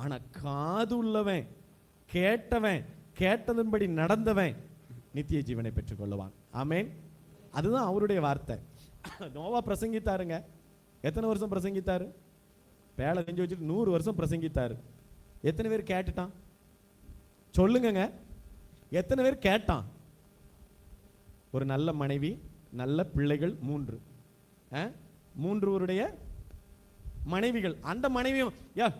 ஆனா காது உள்ளவன், கேட்டவன், கேட்டதன்படி நடந்தவன் நித்திய ஜீவனை பெற்றுக் கொள்ளுவான். ஆமேன். அதுதான் அவருடைய வார்த்தை. நோவா பிரசங்கித்தாருங்க. எத்தனை வருஷம் பிரசங்கித்தாரு? பேலை செஞ்சு வச்சுட்டு 100 வருஷம் பிரசங்கித்தாரு. எத்தனை பேர் கேட்டுட்டான் சொல்லுங்க? எத்தனை பேர் கேட்டான்? ஒரு நல்ல மனைவி, நல்ல பிள்ளைகள் 3 மனைவிகள். அந்த மனைவியும்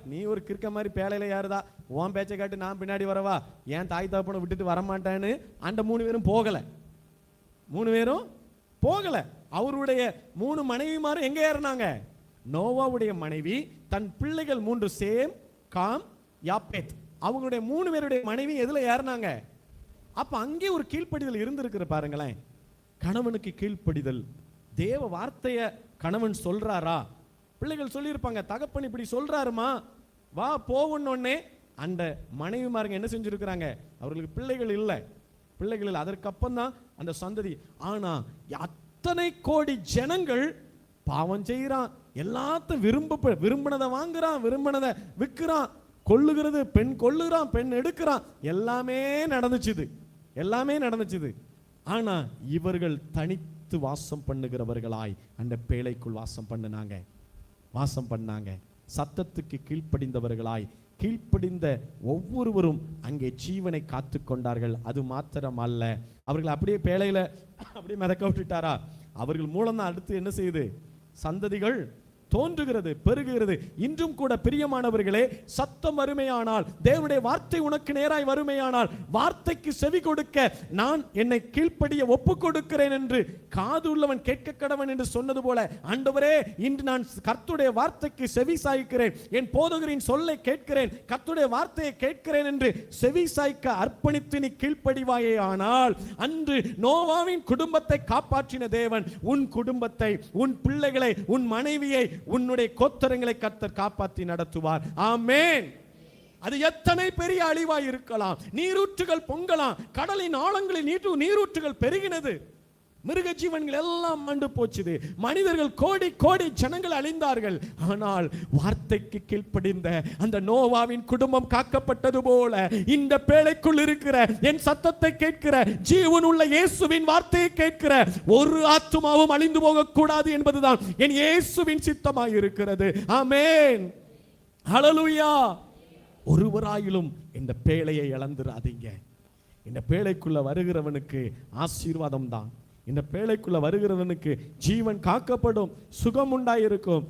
நீ ஒரு கிறுக்க மாதிரி பேலையில யாருதா, உன் பேச்சை காட்டு நான் பின்னாடி வரவா, ஏன் தாய் தகப்பனை விட்டுட்டு வரமாட்டேன்னு அந்த 3 பேரும் போகல. 3 பேரும் போகல. அவருடைய 3 மனைவிமாரும் எங்க ஏறினாங்க? நோவாவுடைய மனைவி, தன் பிள்ளைகள் 3 சேம், காம், யாப்பேத், அவங்களுடைய 3 பேருடைய மனைவி எதுல ஏறினாங்க? அப்ப அங்கே ஒரு கீழ்ப்படிதல் இருந்திருக்கிற பாருங்களேன். கணவனுக்கு கீழ்ப்படிதல். தேவ வார்த்தைய கணவன் சொல்றாரா? பிள்ளைகள் சொல்லியிருப்பாங்க, தகப்பன் இப்படி சொல்றாருமா, வா போவன்னொன்னே அந்த மனைவிமாருங்க என்ன செஞ்சிருக்கிறாங்க? அவர்களுக்கு பிள்ளைகள் இல்லை. அதற்கப்பம் தான் அந்த சந்ததி. ஆனா அத்தனை கோடி ஜனங்கள் பாவம் செய்யறான், எல்லாத்தையும் விரும்பினதை வாங்குறான், விரும்பினதை விற்கிறான், கொள்ளுகிறது, பெண் கொள்ளுகிறான், பெண் எடுக்கிறான், எல்லாமே நடந்துச்சுது. ஆனா இவர்கள் தனித்து வாசம் பண்ணுகிறவர்களாய் அந்த பேழைக்குள் வாசம் பண்ணாங்க. சத்தத்துக்கு கீழ்ப்படிந்தவர்களாய், கீழ்ப்படிந்த ஒவ்வொருவரும் அங்கே ஜீவனை காத்து கொண்டார்கள். அது மாத்திரம் அல்ல, அவர்கள் அப்படியே பேழையில அப்படியே மிதக்க விட்டுட்டாரா? அவர்கள் மூலம் தான் அடுத்து என்ன செய்யுது? சந்ததிகள் தோன்றுகிறது, பெருகுகிறது. இன்றும் கூட பிரியமானவர்களே, சத்தம் வறுமையானால், தேவனுடைய வார்த்தை உனக்கு நேராய் வறுமையானால், வார்த்தைக்கு செவி கொடுக்க நான் என்னை கீழ்ப்படிய ஒப்பு கொடுக்கிறேன் என்று காது உள்ளவன் கேட்க கடவன் என்று சொன்னது போல, ஆண்டவரே இன்று நான் கர்த்தருடைய வார்த்தைக்கு செவி சாய்க்கிறேன், என் போதகரின் சொல்லை கேட்கிறேன், கர்த்தருடைய வார்த்தையை கேட்கிறேன் என்று செவி சாய்க்க அர்ப்பணித்து நீ கீழ்ப்படிவாயே ஆனால், அன்று நோவாவின் குடும்பத்தை காப்பாற்றின தேவன் உன் குடும்பத்தை, உன் பிள்ளைகளை, உன் மனைவியை, உன்னுடைய கோத்திரங்களை கர்த்தர் காப்பாற்றி நடத்துவார். ஆமென். அது எத்தனை பெரிய அழிவாய் இருக்கலாம். நீரூற்றுகள் பொங்கலாம், கடலின் ஆழங்களில் நீரூற்றுகள் பெருகினது, மிருக ஜீவன்கள் எல்லாம் மண்டு போச்சுது, மனிதர்கள் கோடி கோடி ஜனங்கள் அழிந்தார்கள். ஆனால் வார்த்தைக்கு கீழ்ப்படிந்த அந்த நோவாவின் குடும்பம் காக்கப்பட்டது போல, இந்த பேழைக்குள் இருக்கிற என் சத்தத்தை கேட்கிற ஜீவன் உள்ள இயேசுவின் வார்த்தையை கேட்கிற ஒரு ஆத்துமாவும் அழிந்து போக கூடாது என்பதுதான் என் இயேசுவின் சித்தமாய் இருக்கிறது. ஆமென். ஹல்லேலூயா. ஒருவராயிலும் இந்த பேழையை இழந்துராதீங்க. இந்த பேழைக்குள்ள வருகிறவனுக்கு ஆசீர்வாதம் தான். இந்த பேழைக்குள்ள வருகிறவனுக்கு ஜீவன் காக்கப்படும், சுகம் உண்டாயிருக்கும்.